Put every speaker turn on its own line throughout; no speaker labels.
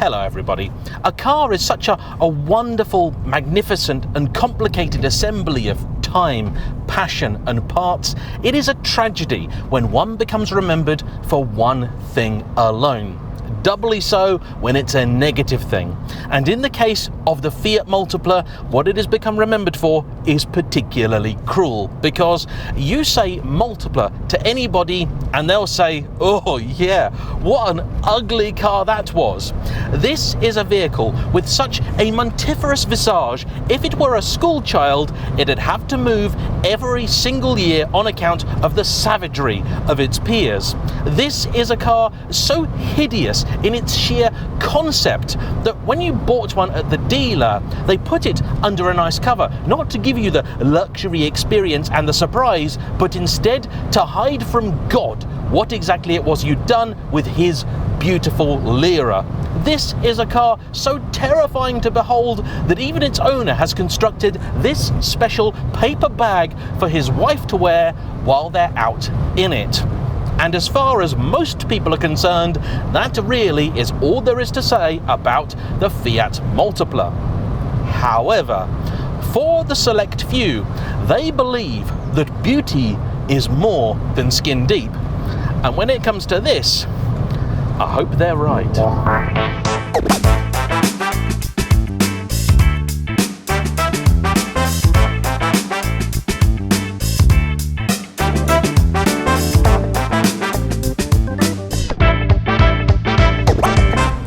Hello everybody. A car is such a wonderful, magnificent and complicated assembly of time, passion and parts. It is a tragedy when one becomes remembered for one thing alone. Doubly so when it's a negative thing. And in the case of the Fiat Multipla, what it has become remembered for is particularly cruel, because you say Multipla to anybody and they'll say, oh yeah, what an ugly car that was. This is a vehicle with such a muntiferous visage. If it were a school child, it'd have to move every single year on account of the savagery of its peers. This is a car so hideous in its sheer concept that when you bought one at the dealer, they put it under a nice cover, not to give you the luxury experience and the surprise, but instead to hide from God what exactly it was you'd done with his beautiful Lira. This is a car so terrifying to behold that even its owner has constructed this special paper bag for his wife to wear while they're out in it. And as far as most people are concerned, that really is all there is to say about the Fiat Multipla. However, for the select few, they believe that beauty is more than skin deep. And when it comes to this, I hope they're right.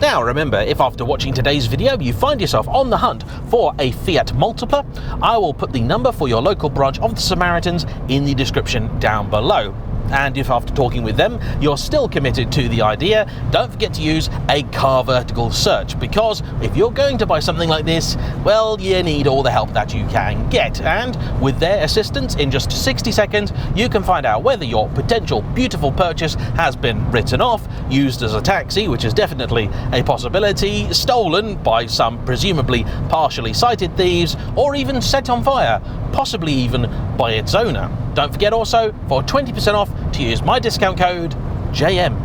Now remember, if after watching today's video you find yourself on the hunt for a Fiat Multipla, I will put the number for your local branch of the Samaritans in the description down below. And if after talking with them you're still committed to the idea, don't forget to use a CarVertical search, because if you're going to buy something like this, well, you need all the help that you can get. And with their assistance, in just 60 seconds, you can find out whether your potential beautiful purchase has been written off, used as a taxi, which is definitely a possibility, stolen by some presumably partially sighted thieves, or even set on fire, possibly even by its owner. Don't forget also, for 20% off, to use my discount code JayEmm.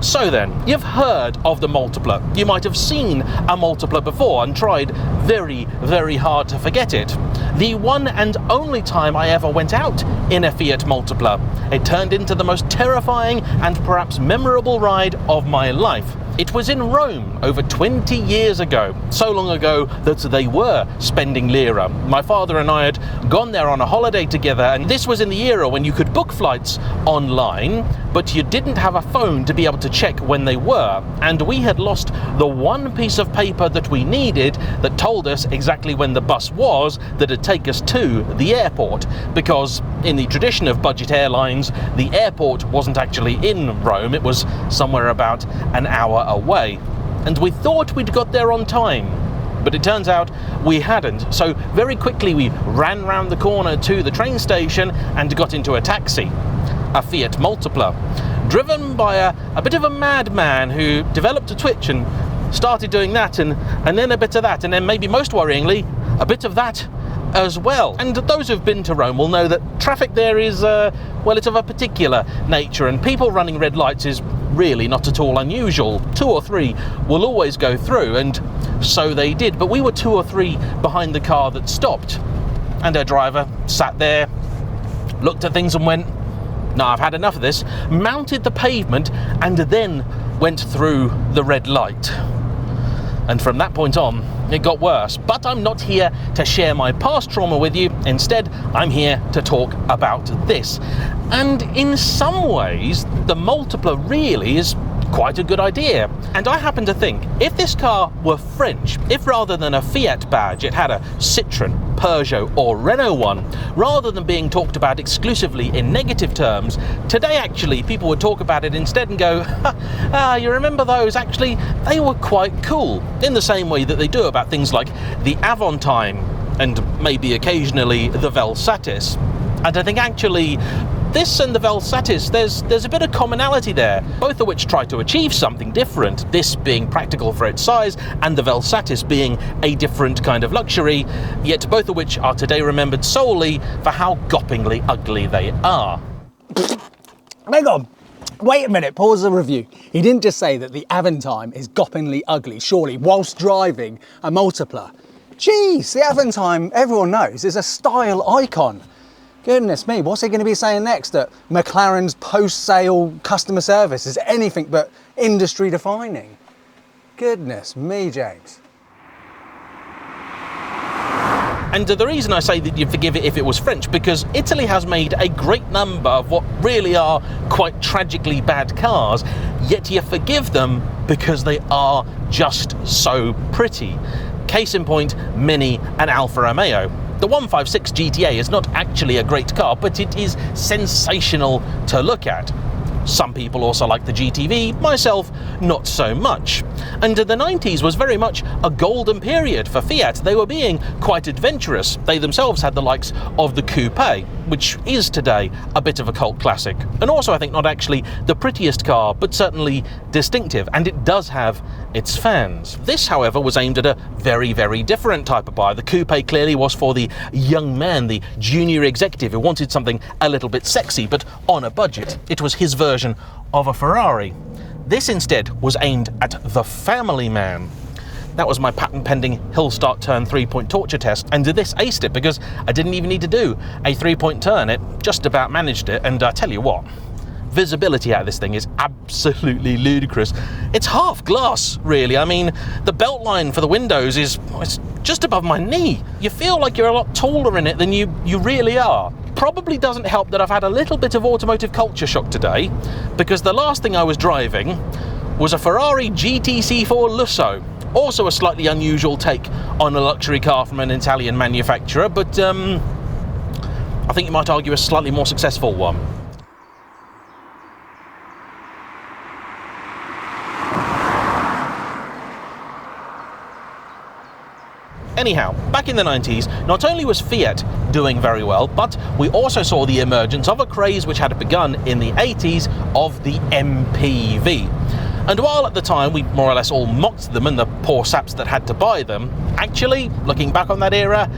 So then, you've heard of the Multipla. You might have seen a Multipla before and tried very, very hard to forget it. The one and only time I ever went out in a Fiat Multipla, it turned into the most terrifying and perhaps memorable ride of my life. It was in Rome over 20 years ago, so long ago that they were spending lira. My father and I had gone there on a holiday together, and this was in the era when you could book flights online, but you didn't have a phone to be able to check when they were. And we had lost the one piece of paper that we needed that told us exactly when the bus was that'd take us to the airport, because in the tradition of budget airlines, the airport wasn't actually in Rome, it was somewhere about an hour away. And we thought we'd got there on time, but it turns out we hadn't. So very quickly we ran round the corner to the train station and got into a taxi, a Fiat Multipla, driven by a bit of a madman who developed a twitch and started doing that and then a bit of that, and then maybe most worryingly, a bit of that as well. And those who've been to Rome will know that traffic there is, well, it's of a particular nature, and people running red lights is really not at all unusual. 2 or 3 will always go through, and so they did. But we were 2 or 3 behind the car that stopped, and our driver sat there, looked at things and went, no, I've had enough of this, mounted the pavement and then went through the red light. And from that point on, it got worse. But I'm not here to share my past trauma with you. Instead, I'm here to talk about this. And in some ways, the Multipla really is quite a good idea. And I happen to think, if this car were French, if rather than a Fiat badge it had a Citroën, Peugeot or Renault one, rather than being talked about exclusively in negative terms, today actually people would talk about it instead and go, you remember those? Actually, they were quite cool, in the same way that they do about things like the Aventime and maybe occasionally the Velsatis. And I think actually This and the Velsatis, there's a bit of commonality there, both of which try to achieve something different, this being practical for its size and the Velsatis being a different kind of luxury, yet both of which are today remembered solely for how gopingly ugly they are.
Hang on, wait a minute, pause the review. He didn't just say that the Aventime is gopingly ugly, surely, whilst driving a Multipla. Jeez, the Aventime, everyone knows, is a style icon. Goodness me, what's he going to be saying next? That McLaren's post-sale customer service is anything but industry defining? Goodness me, James.
And the reason I say that you'd forgive it if it was French, because Italy has made a great number of what really are quite tragically bad cars, yet you forgive them because they are just so pretty. Case in point, Mini and Alfa Romeo. The 156 GTA is not actually a great car, but it is sensational to look at. Some people also like the GTV, myself not so much. And the 90s was very much a golden period for Fiat. They were being quite adventurous. They themselves had the likes of the Coupe, which is today a bit of a cult classic. And also I think not actually the prettiest car, but certainly distinctive, and it does have its fans. This, however, was aimed at a very, very different type of buyer. The Coupe clearly was for the young man, the junior executive who wanted something a little bit sexy, but on a budget. It was his version of a Ferrari. This instead was aimed at the family man. That was my patent-pending hill start turn 3-point torture test, and this aced it because I didn't even need to do a 3-point turn. It just about managed it, and I tell you what, visibility out of this thing is absolutely ludicrous. It's half glass, really. I mean, the belt line for the windows is it's just above my knee. You feel like you're a lot taller in it than you really are. Probably doesn't help that I've had a little bit of automotive culture shock today, because the last thing I was driving was a Ferrari GTC4 Lusso. Also a slightly unusual take on a luxury car from an Italian manufacturer, but I think you might argue a slightly more successful one. Anyhow, back in the 90s, not only was Fiat doing very well, but we also saw the emergence of a craze which had begun in the 80s of the MPV. And while at the time we more or less all mocked them and the poor saps that had to buy them, actually, looking back on that era,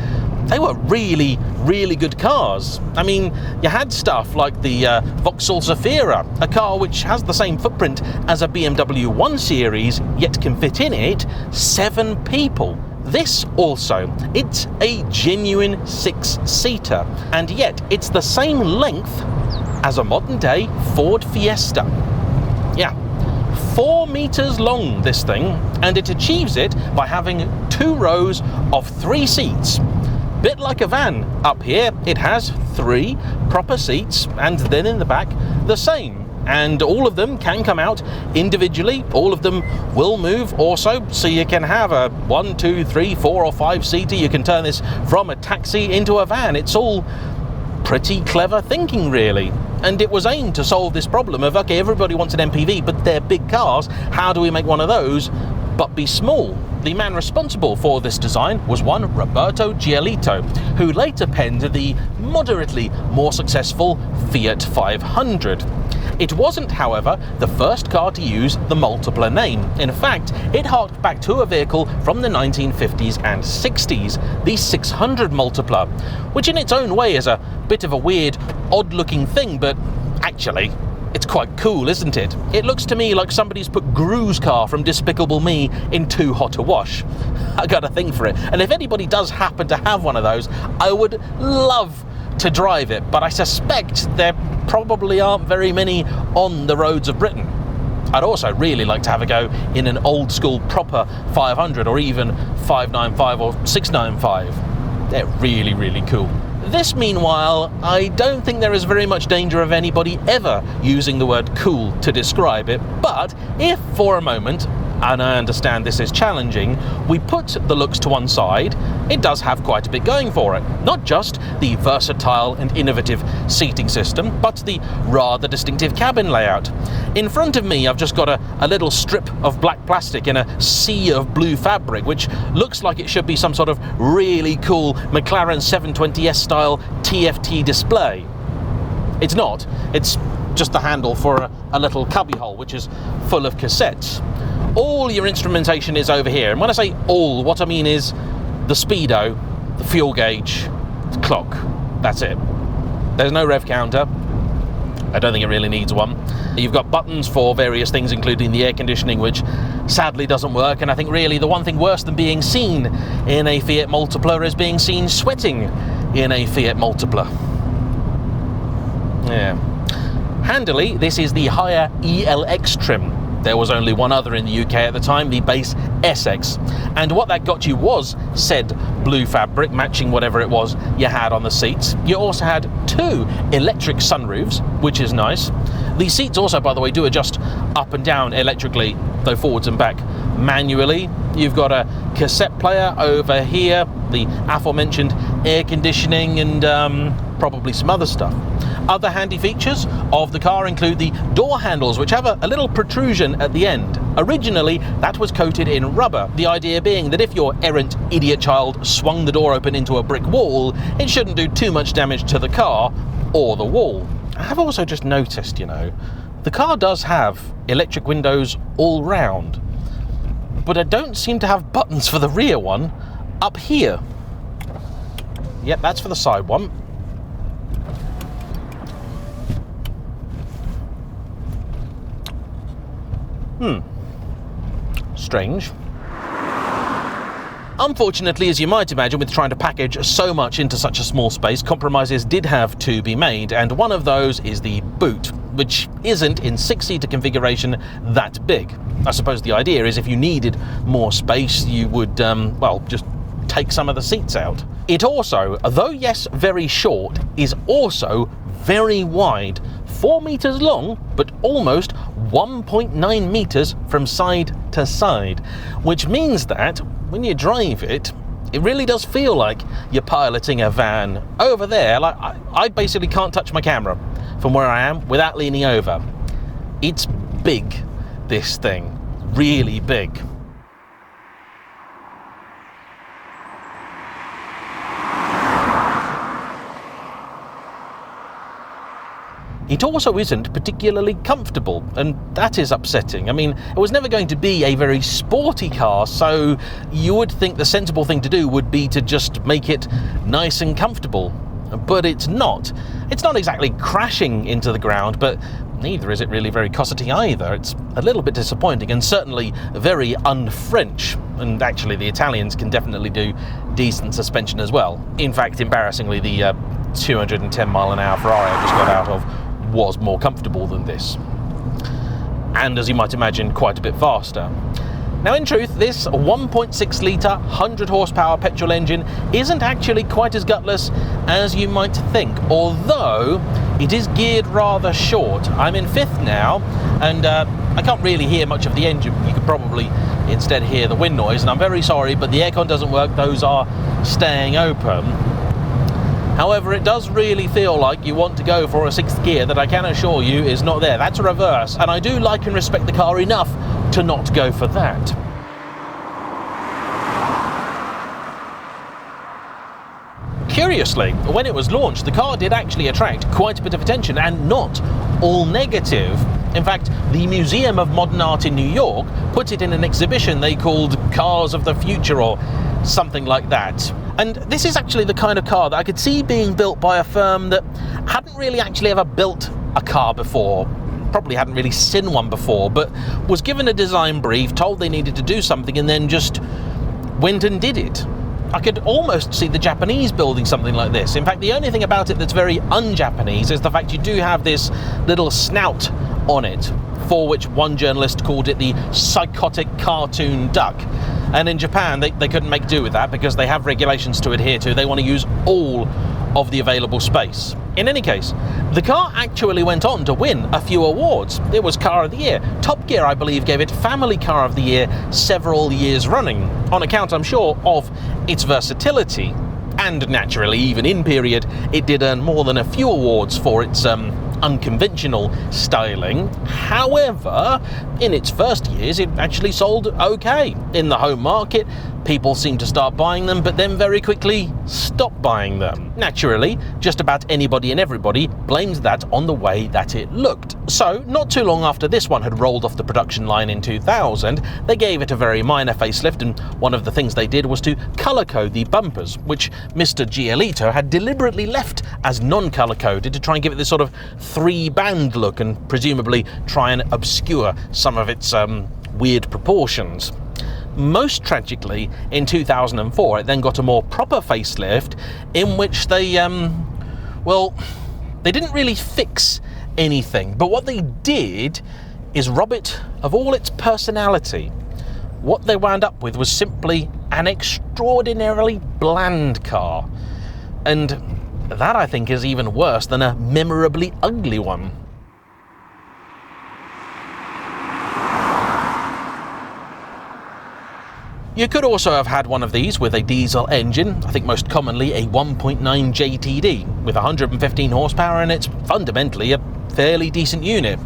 they were really, really good cars. I mean, you had stuff like the Vauxhall Zafira, a car which has the same footprint as a BMW 1 Series, yet can fit in it 7 people. This also, it's a genuine 6-seater, and yet it's the same length as a modern-day Ford Fiesta. Yeah, 4 meters long, this thing, and it achieves it by having 2 rows of 3 seats. Bit like a van. Up here, it has 3 proper seats, and then in the back, the same. And all of them can come out individually. All of them will move also, so you can have a 1, 2, 3, 4 or 5 seater. You can turn this from a taxi into a van. It's all pretty clever thinking, really. And it was aimed to solve this problem of, okay, everybody wants an MPV, but they're big cars. How do we make one of those but be small? The man responsible for this design was one Roberto Giolito, who later penned the moderately more successful Fiat 500. It wasn't, however, the first car to use the Multipla name. In fact, it harked back to a vehicle from the 1950s and 60s, the 600 Multipla, which in its own way is a bit of a weird, odd-looking thing, but actually, it's quite cool, isn't it? It looks to me like somebody's put Gru's car from Despicable Me in Too Hot to Wash. I got a thing for it, and if anybody does happen to have one of those, I would love to drive it, but I suspect there probably aren't very many on the roads of Britain. I'd also really like to have a go in an old school proper 500 or even 595 or 695. They're really, really cool. This, meanwhile, I don't think there is very much danger of anybody ever using the word cool to describe it, but if for a moment, and I understand this is challenging, we put the looks to one side, it does have quite a bit going for it. Not just the versatile and innovative seating system, but the rather distinctive cabin layout. In front of me, I've just got a little strip of black plastic in a sea of blue fabric, which looks like it should be some sort of really cool McLaren 720S style TFT display. It's not. It's just the handle for a little cubby hole, which is full of cassettes. All your instrumentation is over here. And when I say all, what I mean is the speedo, the fuel gauge, the clock. That's it. There's no rev counter. I don't think it really needs one. You've got buttons for various things, including the air conditioning, which sadly doesn't work. And I think really the one thing worse than being seen in a Fiat Multipla is being seen sweating in a Fiat Multipla. Yeah. Handily, this is the higher ELX trim. There was only one other in the UK at the time, the base SX. And what that got you was said blue fabric, matching whatever it was you had on the seats. You also had 2 electric sunroofs, which is nice. The seats also, by the way, do adjust up and down electrically, though forwards and back manually. You've got a cassette player over here, the aforementioned air conditioning, and probably some other stuff. Other handy features of the car include the door handles, which have a little protrusion at the end. Originally, that was coated in rubber, the idea being that if your errant idiot child swung the door open into a brick wall, it shouldn't do too much damage to the car or the wall. I have also just noticed, you know, the car does have electric windows all round, but I don't seem to have buttons for the rear one up here. Yep, that's for the side one. Strange. Unfortunately, as you might imagine, with trying to package so much into such a small space, compromises did have to be made, and one of those is the boot, which isn't, in 6-seater configuration, that big. I suppose the idea is if you needed more space, you would, well, just take some of the seats out. It also, though yes, very short, is also very wide. 4 meters long, but almost 1.9 meters from side to side, which means that when you drive it, it really does feel like you're piloting a van. Over there, like I basically can't touch my camera from where I am without leaning over. It's big, this thing, really big. It also isn't particularly comfortable, and that is upsetting. I mean, it was never going to be a very sporty car, so you would think the sensible thing to do would be to just make it nice and comfortable. But it's not. It's not exactly crashing into the ground, but neither is it really very cossetty either. It's a little bit disappointing, and certainly very un-French. And actually, the Italians can definitely do decent suspension as well. In fact, embarrassingly, the 210 mile an hour Ferrari I just got out of was more comfortable than this, and as you might imagine, quite a bit faster. Now, in truth, this 1.6 litre 100 horsepower petrol engine isn't actually quite as gutless as you might think, although it is geared rather short. I'm in 5th now, and I can't really hear much of the engine. You could probably instead hear the wind noise, and I'm very sorry, but the aircon doesn't work. Those are staying open. However, it does really feel like you want to go for a 6th gear that I can assure you is not there. That's a reverse, and I do like and respect the car enough to not go for that. Curiously, when it was launched, the car did actually attract quite a bit of attention, and not all negative. In fact, the Museum of Modern Art in New York put it in an exhibition they called Cars of the Future or something like that. And this is actually the kind of car that I could see being built by a firm that hadn't really actually ever built a car before, probably hadn't really seen one before, but was given a design brief, told they needed to do something, and then just went and did it. I could almost see the Japanese building something like this. In fact, the only thing about it that's very un-Japanese is the fact you do have this little snout on it, for which one journalist called it the psychotic cartoon duck. And in Japan, they couldn't make do with that because they have regulations to adhere to. They want to use all of the available space. In any case, the car actually went on to win a few awards. It was Car of the Year. Top Gear, I believe, gave it Family Car of the Year several years running, on account, I'm sure, of its versatility. And naturally, even in period, it did earn more than a few awards for its unconventional styling. However, in its first years, it actually sold okay in the home market, people seem to start buying them, but then very quickly stop buying them. Naturally, just about anybody and everybody blames that on the way that it looked. So, not too long after this one had rolled off the production line in 2000, they gave it a very minor facelift, and one of the things they did was to colour code the bumpers, which Mr. Giolito had deliberately left as non-colour coded to try and give it this sort of 3-band look and presumably try and obscure some of its weird proportions. Most tragically, in 2004, it then got a more proper facelift in which they, well, they didn't really fix anything, but what they did is rob it of all its personality. What they wound up with was simply an extraordinarily bland car, and that, I think, is even worse than a memorably ugly one. You could also have had one of these with a diesel engine, I think most commonly a 1.9 JTD with 115 horsepower, and it's fundamentally a fairly decent unit.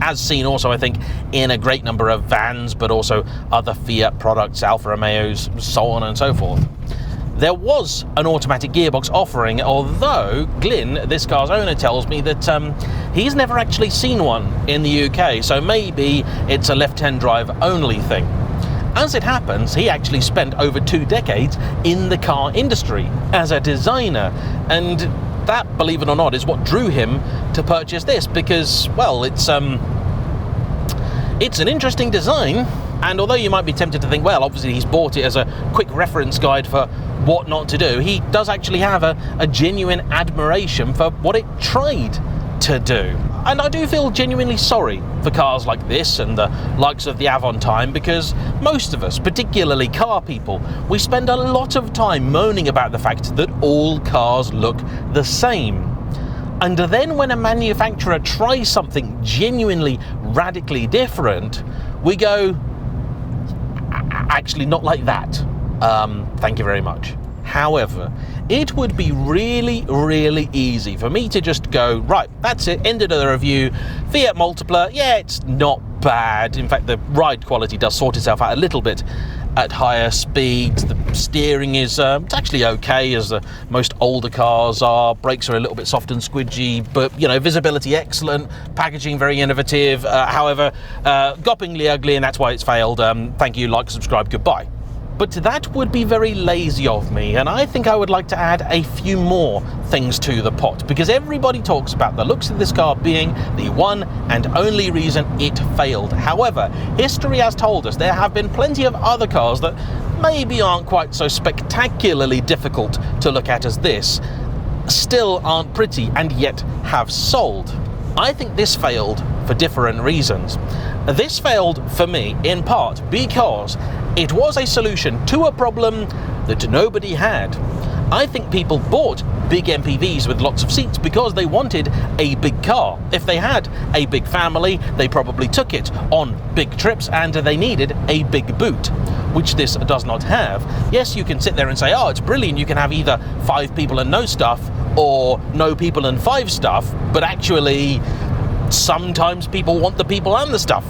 As seen also, I think, in a great number of vans, but also other Fiat products, Alfa Romeos, so on and so forth. There was an automatic gearbox offering, although Glyn, this car's owner, tells me that he's never actually seen one in the UK, so maybe it's a left-hand drive only thing. As it happens, he actually spent over 2 decades in the car industry as a designer, and that, believe it or not, is what drew him to purchase this, because, well, it's an interesting design, and although you might be tempted to think, well, obviously he's bought it as a quick reference guide for what not to do, he does actually have a genuine admiration for what it tried to do. And I do feel genuinely sorry for cars like this and the likes of the Aventime, because most of us, particularly car people, we spend a lot of time moaning about the fact that all cars look the same. And then when a manufacturer tries something genuinely radically different, we go, actually not like that. Thank you very much. However, it would be really, really easy for me to just go, right, that's it, ended of the review. Fiat Multipla, yeah, it's not bad. In fact, the ride quality does sort itself out a little bit at higher speeds. The steering is it's actually okay, as most older cars are. Brakes are a little bit soft and squidgy, but, you know, visibility excellent, packaging very innovative. However, gopingly ugly, and that's why it's failed. Thank you, like, subscribe, goodbye. But that would be very lazy of me, and I think I would like to add a few more things to the pot, because everybody talks about the looks of this car being the one and only reason it failed. However, history has told us there have been plenty of other cars that maybe aren't quite so spectacularly difficult to look at as this, still aren't pretty, and yet have sold. I think this failed for different reasons. This failed for me in part because it was a solution to a problem that nobody had. I think people bought big MPVs with lots of seats because they wanted a big car. If they had a big family, they probably took it on big trips, and they needed a big boot, which this does not have. Yes, you can sit there and say, oh, it's brilliant, you can have either 5 people and no stuff, or no people and 5 stuff, but actually sometimes people want the people and the stuff,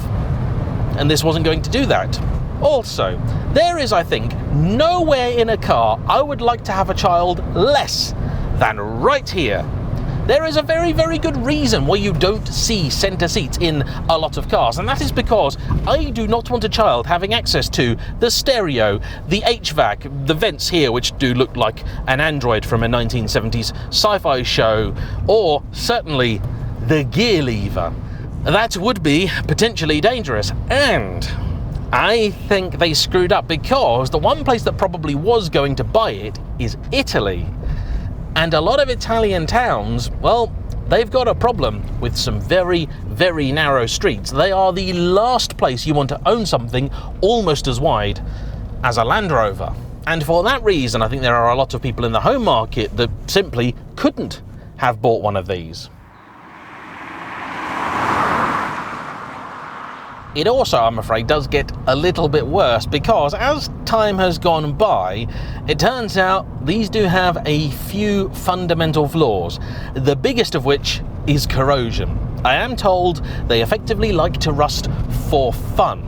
and this wasn't going to do that. Also, there is, I think, nowhere in a car I would like to have a child less than right here. There is a very, very good reason why you don't see centre seats in a lot of cars, and that is because I do not want a child having access to the stereo, the HVAC, the vents here, which do look like an android from a 1970s sci-fi show, or certainly the gear lever. That would be potentially dangerous, and I think they screwed up, because the one place that probably was going to buy it is Italy. And a lot of Italian towns, well, they've got a problem with some very, very narrow streets. They are the last place you want to own something almost as wide as a Land Rover. And for that reason, I think there are a lot of people in the home market that simply couldn't have bought one of these. It also, I'm afraid, does get a little bit worse, because as time has gone by, it turns out these do have a few fundamental flaws, the biggest of which is corrosion. I am told they effectively like to rust for fun.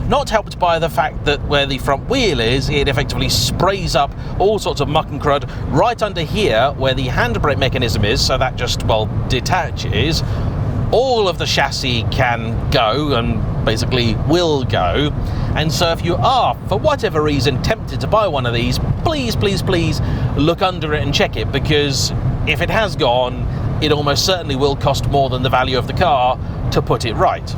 not helped by the fact that where the front wheel is, it effectively sprays up all sorts of muck and crud right under here where the handbrake mechanism is, so that just, well, detaches. All of the chassis can go and basically will go. And so if you are, for whatever reason, tempted to buy one of these, please, please, please look under it and check it, because if it has gone, it almost certainly will cost more than the value of the car to put it right.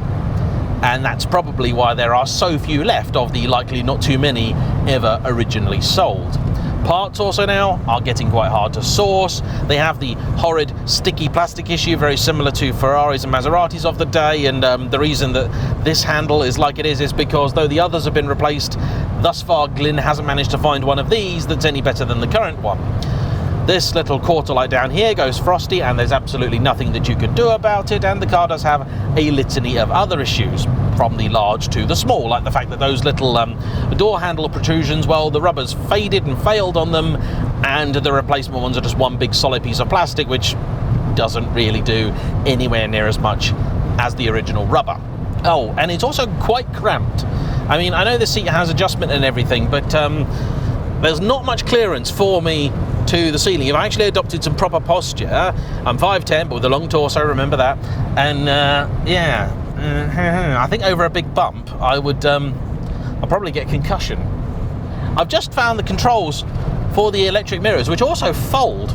And that's probably why there are so few left of the likely not too many ever originally sold. Parts also now are getting quite hard to source. They have the horrid sticky plastic issue, very similar to Ferraris and Maseratis of the day, and the reason that this handle is like it is because though the others have been replaced, thus far Glyn hasn't managed to find one of these that's any better than the current one. This little quarter light down here goes frosty, and there's absolutely nothing that you can do about it, and the car does have a litany of other issues, from the large to the small, like the fact that those little door handle protrusions, well, the rubber's faded and failed on them, and the replacement ones are just one big solid piece of plastic, which doesn't really do anywhere near as much as the original rubber. Oh, and it's also quite cramped. I mean, I know the seat has adjustment and everything, but there's not much clearance for me to the ceiling. If I actually adopted some proper posture, I'm 5'10", but with a long torso, remember that, and yeah, I think over a big bump, I'll probably get concussion. I've just found the controls for the electric mirrors, which also fold.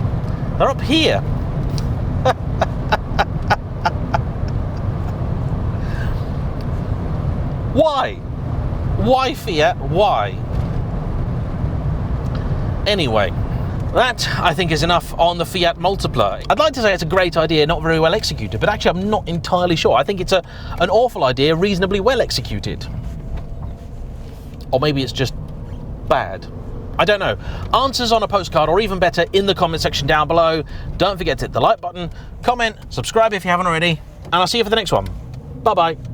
They're up here. Why? Why, Fiat? Why? Anyway, that, I think, is enough on the Fiat Multipla. I'd like to say it's a great idea, not very well executed, but actually I'm not entirely sure. I think it's an awful idea, reasonably well executed. Or maybe it's just bad. I don't know. Answers on a postcard, or even better, in the comment section down below. Don't forget to hit the like button, comment, subscribe if you haven't already, and I'll see you for the next one. Bye-bye.